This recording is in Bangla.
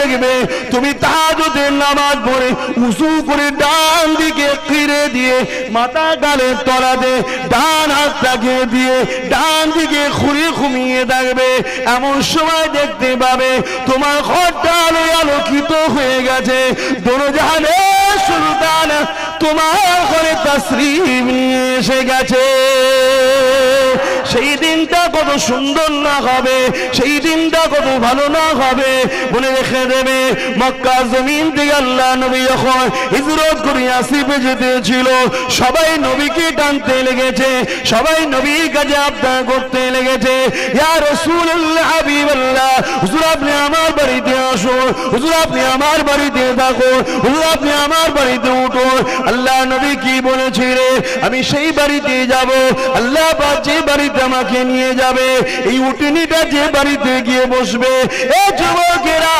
দেখবে তুমি তাহাজ্জুদের নামাজ পড়ে উযু করে ডান দিকে ফিরে দিয়ে মাথা গালের তলাতে ডান হাতটাকে দিয়ে ডান দিকে ঘুমিয়ে থাকবে। এমন সময় দেখতে পাবে তোমার ঘরটা আলোয় আলোকিত হয়ে গেছে। দোজাহানের সুলতান তোমার ঘরে তাশরীফ নিয়ে এসে গেছে। সেই দিনটা কত সুন্দর না হবে, সেই দিনটা কত ভালো না হবে বলে রেখে দেবে। মক্কা জমিন থেকে আল্লাহ নবী যখন হিজরত করে ইয়াসরিবে যেতেছিল, সবাই নবীকে টানতে লেগেছে, সবাই নবীর কাছে আবদার করতে লেগেছে, ইয়া রাসূলুল্লাহ হাবিবাল্লাহ, হুজুর আপনি আমার বাড়িতে আসুন, হুজুর আপনি আমার বাড়িতে থাকুন, হুজুর আপনি আমার বাড়িতে উঠুন। আল্লাহ নবী কি বলেছিলেন? আমি সেই বাড়িতে যাব, আল্লাহ পাক যে বাড়িতে আমাকে নিয়ে যাবে, এই উটনিটা যে বাড়িতে গিয়ে বসবে, এই যুবকেরা